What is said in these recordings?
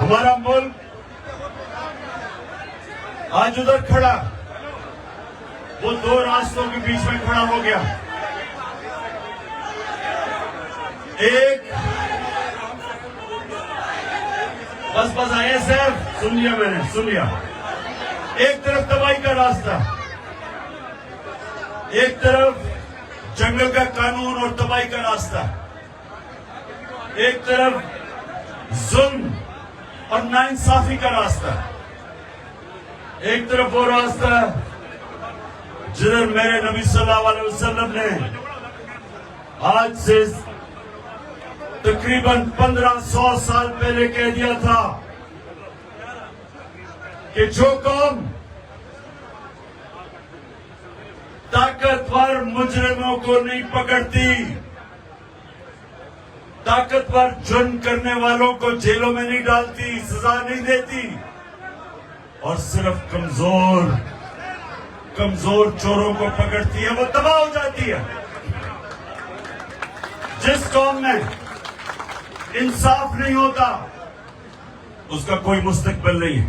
ہمارا ملک آج ادھر کھڑا، وہ دو راستوں کے بیچ میں کھڑا ہو گیا. ایک بس آئے صاحب، سن لیا میں نے، سن لیا. ایک طرف تباہی کا راستہ، ایک طرف جنگل کا قانون اور تباہی کا راستہ، ایک طرف ظلم اور ناانصافی کا راستہ، ایک طرف وہ راستہ جدھر میرے نبی صلی اللہ علیہ وسلم نے آج سے تقریباً 1500 سال پہلے کہہ دیا تھا کہ جو قوم طاقتور مجرموں کو نہیں پکڑتی، طاقتور جرم کرنے والوں کو جیلوں میں نہیں ڈالتی، سزا نہیں دیتی، اور صرف کمزور چوروں کو پکڑتی ہے، وہ تباہ ہو جاتی ہے. جس قوم میں انصاف نہیں ہوتا اس کا کوئی مستقبل نہیں ہے.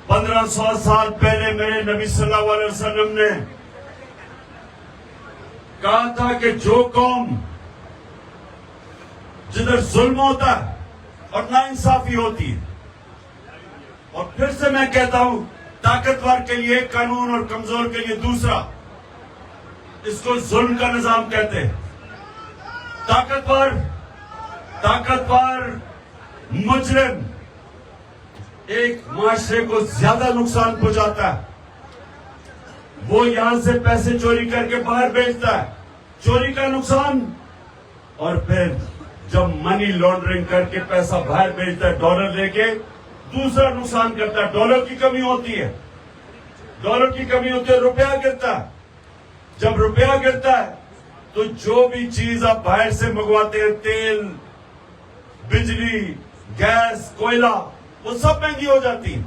1500 سال پہلے میرے نبی صلی اللہ علیہ وسلم نے کہا تھا کہ جو قوم جدھر ظلم ہوتا ہے اور ناانصافی ہوتی ہے، اور پھر سے میں کہتا ہوں، طاقتور کے لیے ایک قانون اور کمزور کے لیے دوسرا، اس کو ظلم کا نظام کہتے ہیں. طاقتور مجرم ایک معاشرے کو زیادہ نقصان پہنچاتا ہے. وہ یہاں سے پیسے چوری کر کے باہر بیچتا ہے، چوری کا نقصان، اور پھر جب منی لانڈرنگ کر کے پیسہ باہر بیچتا ہے ڈالر لے کے، دوسرا نقصان کرتا ہے. ڈالر کی کمی ہوتی ہے، روپیہ گرتا ہے. جب روپیہ گرتا ہے تو جو بھی چیز آپ باہر سے منگواتے ہیں، تیل، بجلی، گیس، کوئلہ، وہ سب مہنگی ہو جاتی ہے.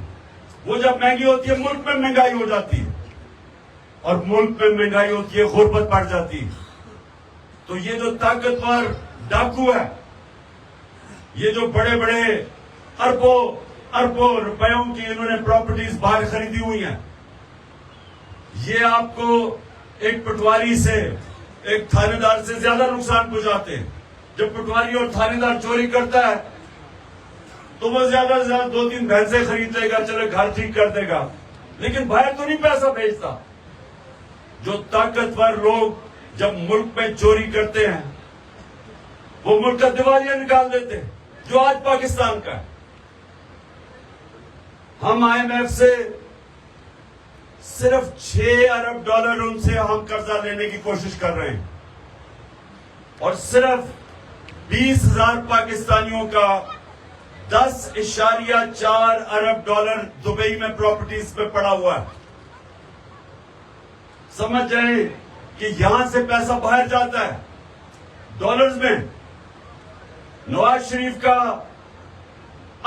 وہ جب مہنگی ہوتی ہے ملک میں مہنگائی ہو جاتی ہے، اور ملک میں مہنگائی ہوتی ہے غربت بڑھ جاتی ہے. تو یہ جو طاقتور ڈاکو ہے، یہ جو بڑے بڑے اربوں روپیوں کی انہوں نے پراپرٹیز باہر خریدی ہوئی ہیں، یہ آپ کو ایک پٹواری سے، ایک تھانے دار سے زیادہ نقصان پہنچاتے ہیں. جب پٹواری اور تھانے دار چوری کرتا ہے تو وہ زیادہ سے زیادہ 2-3 بھینسیں خرید لے گا، چلے گھر ٹھیک کر دے گا، لیکن باہر تو نہیں پیسہ بھیجتا. جو طاقتور لوگ جب ملک میں چوری کرتے ہیں، وہ ملک کا دیوالیہ نکال دیتے ہیں، جو آج پاکستان کا ہے. ہم IMF سے صرف $6 ارب ان سے ہم قرضہ لینے کی کوشش کر رہے ہیں، اور صرف 20,000 پاکستانیوں کا $10.4 ارب دبئی میں پراپرٹیز پہ پڑا ہوا ہے. سمجھ جائیں کہ یہاں سے پیسہ باہر جاتا ہے ڈالرز میں. نواز شریف کا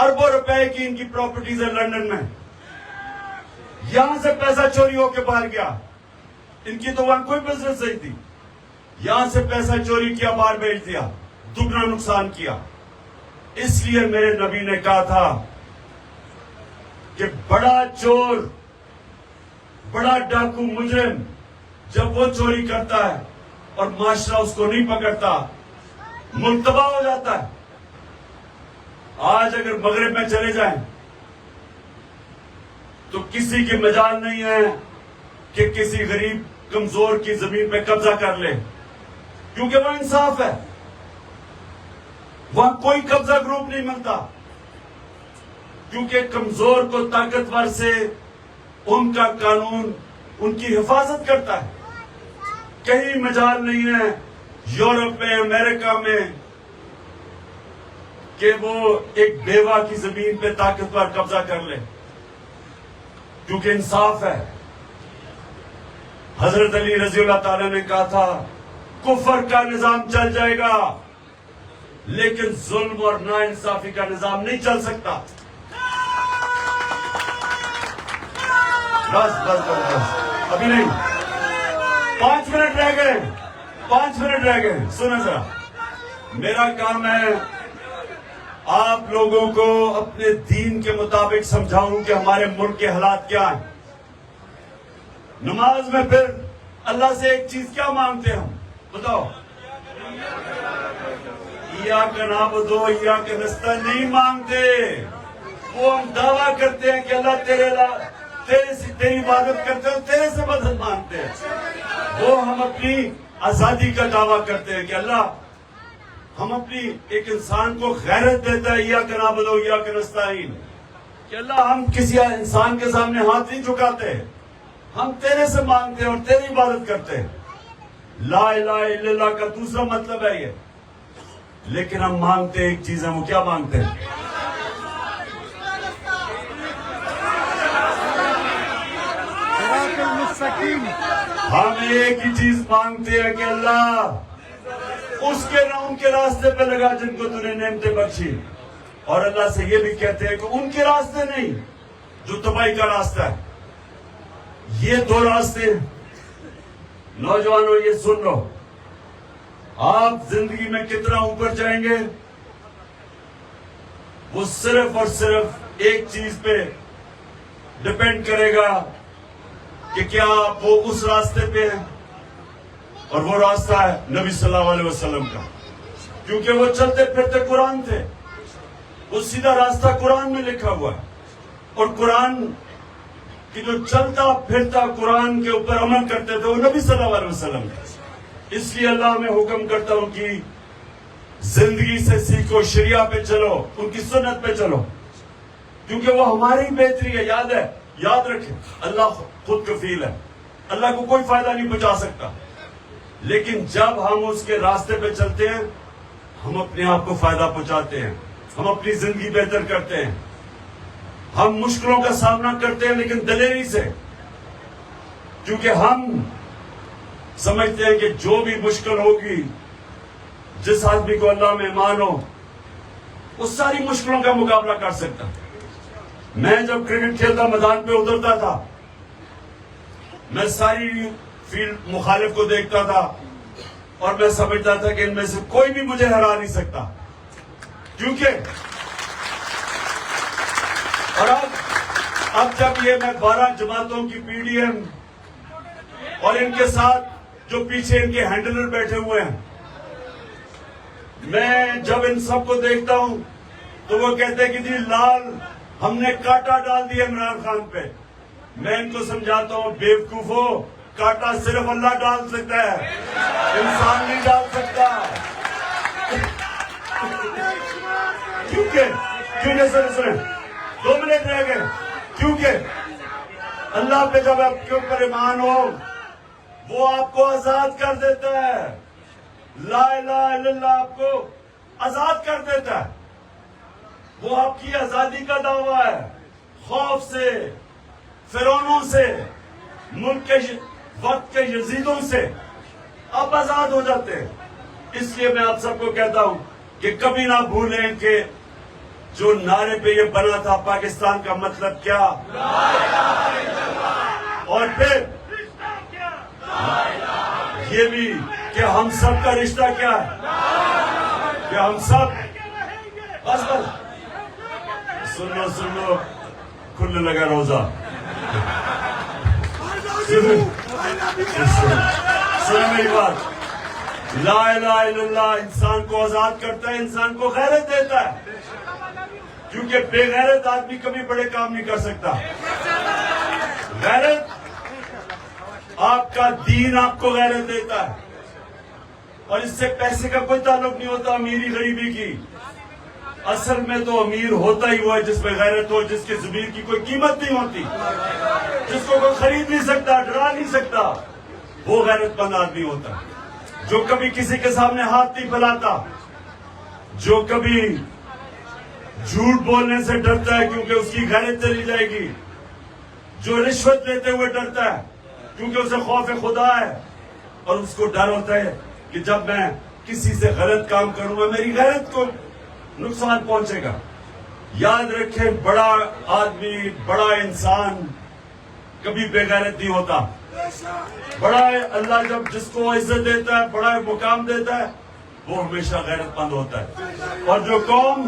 اربوں روپے کی ان کی پراپرٹیز ہے لندن میں، یہاں سے پیسہ چوری ہو کے باہر گیا. ان کی تو وہاں کوئی بزنس نہیں تھی، یہاں سے پیسہ چوری کیا، باہر بھیج دیا، دگنا نقصان کیا. اس لیے میرے نبی نے کہا تھا کہ بڑا چور، بڑا ڈاکو مجرم جب وہ چوری کرتا ہے اور معاشرہ اس کو نہیں پکڑتا، ملک تباہ ہو جاتا ہے. آج اگر مغرب میں چلے جائیں تو کسی کی مجال نہیں ہے کہ کسی غریب کمزور کی زمین پہ قبضہ کر لے، کیونکہ وہ انصاف ہے. وہاں کوئی قبضہ گروپ نہیں ملتا، کیونکہ کمزور کو طاقتور سے ان کا قانون ان کی حفاظت کرتا ہے. کہیں مجال نہیں ہے یورپ میں، امریکہ میں، کہ وہ ایک بیوہ کی زمین پہ طاقتور قبضہ کر لے، کیونکہ انصاف ہے. حضرت علی رضی اللہ تعالیٰ نے کہا تھا کفر کا نظام چل جائے گا لیکن ظلم اور ناانصافی کا نظام نہیں چل سکتا. بس ابھی نہیں، 5 منٹ رہ گئے، 5 منٹ رہ گئے. سنیں ذرا، میرا کام ہے آپ لوگوں کو اپنے دین کے مطابق سمجھاؤں کہ ہمارے ملک کے حالات کیا ہیں. نماز میں پھر اللہ سے ایک چیز کیا مانگتے ہیں ہم بتاؤ؟ ایاک نعبد و ایاک نستعین نہیں مانگتے. وہ ہم دعویٰ کرتے ہیں کہ اللہ تیری عبادت کرتے ہیں، تیرے سے مدد مانگتے ہیں. وہ ہم اپنی آزادی کا دعویٰ کرتے ہیں کہ اللہ ہم اپنی ایک انسان کو غیرت دیتا ہے ایاک نعبد و ایاک نستعین، کہ اللہ ہم کسی انسان کے سامنے ہاتھ نہیں جھکاتے، ہم تیرے سے مانگتے ہیں اور تیری عبادت کرتے ہیں. لا الہ الا اللہ کا دوسرا مطلب ہے یہ. لیکن ہم مانگتے ایک چیز ہے، وہ کیا مانگتے ہیں؟ ہم ایک ہی چیز مانگتے ہیں کہ اللہ اس کے نہ ان کے راستے پہ لگا جن کو تو نے نعمتیں بخشی. اور اللہ سے یہ بھی کہتے ہیں کہ ان کے راستے نہیں جو تباہی کا راستہ ہے. یہ دو راستے. نوجوانوں یہ سن لو، آپ زندگی میں کتنا اوپر جائیں گے وہ صرف اور صرف ایک چیز پہ ڈپینڈ کرے گا کہ کیا آپ وہ اس راستے پہ ہیں، اور وہ راستہ ہے نبی صلی اللہ علیہ وسلم کا. کیونکہ وہ چلتے پھرتے قرآن تھے. وہ سیدھا راستہ قرآن میں لکھا ہوا ہے، اور قرآن کی جو چلتا پھرتا قرآن کے اوپر عمل کرتے تھے وہ نبی صلی اللہ علیہ وسلم تھے. اس لیے اللہ میں حکم کرتا ہوں کہ زندگی سے سیکھو، شریعہ پہ چلو، ان کی سنت پہ چلو، کیونکہ وہ ہماری بہتری ہے. یاد رکھیں اللہ خود کفیل ہے، اللہ کو کوئی فائدہ نہیں پہنچا سکتا. لیکن جب ہم اس کے راستے پہ چلتے ہیں ہم اپنے آپ کو فائدہ پہنچاتے ہیں، ہم اپنی زندگی بہتر کرتے ہیں. ہم مشکلوں کا سامنا کرتے ہیں لیکن دلیری سے، کیونکہ ہم سمجھتے ہیں کہ جو بھی مشکل ہوگی، جس آدمی کو اللہ میں ایمان ہو وہ ساری مشکلوں کا مقابلہ کر سکتا. میں جب کرکٹ کھیلتا میدان پہ اترتا تھا میں ساری فیلڈ مخالف کو دیکھتا تھا اور میں سمجھتا تھا کہ ان میں سے کوئی بھی مجھے ہرا نہیں سکتا. کیونکہ اور اب جب یہ میں 12 جماعتوں کی پی ڈی ایم اور ان کے ساتھ جو پیچھے ان کے ہینڈلر بیٹھے ہوئے ہیں، میں جب ان سب کو دیکھتا ہوں تو وہ کہتے ہیں کہ جی لال ہم نے کاٹا ڈال دیا عمران خان پہ. میں ان کو سمجھاتا ہوں بیوقوفو، کاٹا صرف اللہ ڈال سکتا ہے، انسان نہیں ڈال سکتا. کیونکہ سر 2 منٹ رہ گئے. کیونکہ اللہ پہ جب آپ کے اوپر ایمان ہو وہ آپ کو آزاد کر دیتا ہے. لا الہ الا اللہ آپ کو آزاد کر دیتا ہے. وہ آپ کی آزادی کا دعویٰ ہے. خوف سے، فرعونوں سے، ملک کے وقت کے یزیدوں سے آپ آزاد ہو جاتے ہیں. اس لیے میں آپ سب کو کہتا ہوں کہ کبھی نہ بھولیں کہ جو نعرے پہ یہ بنا تھا پاکستان کا مطلب کیا، اور پھر یہ بھی کہ ہم سب کا رشتہ کیا ہے، کہ ہم سب بس سن لو کھلنے لگا روزہ. سنیں میری بات. لا الہ الا اللہ انسان کو آزاد کرتا ہے، انسان کو غیرت دیتا ہے. کیونکہ بے غیرت آدمی کبھی بڑے کام نہیں کر سکتا. غیرت آپ کا دین آپ کو غیرت دیتا ہے، اور اس سے پیسے کا کوئی تعلق نہیں ہوتا امیری غریبی کی. اصل میں تو امیر ہوتا ہی وہ ہے جس میں غیرت ہو، جس کے ضمیر کی کوئی قیمت نہیں ہوتی، جس کو کوئی خرید نہیں سکتا، ڈرا نہیں سکتا. وہ غیرت مند آدمی ہوتا ہے جو کبھی کسی کے سامنے ہاتھ نہیں پھیلاتا، جو کبھی جھوٹ بولنے سے ڈرتا ہے کیونکہ اس کی غیرت چلی جائے گی، جو رشوت لیتے ہوئے ڈرتا ہے کیونکہ اسے خوف خدا ہے، اور اس کو ڈر ہوتا ہے کہ جب میں کسی سے غلط کام کروں گا میری غیرت کو نقصان پہنچے گا. یاد رکھیں بڑا آدمی، بڑا انسان کبھی بے غیرت نہیں ہوتا. بڑا اللہ جب جس کو عزت دیتا ہے، بڑا مقام دیتا ہے، وہ ہمیشہ غیرت مند ہوتا ہے. اور جو قوم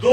2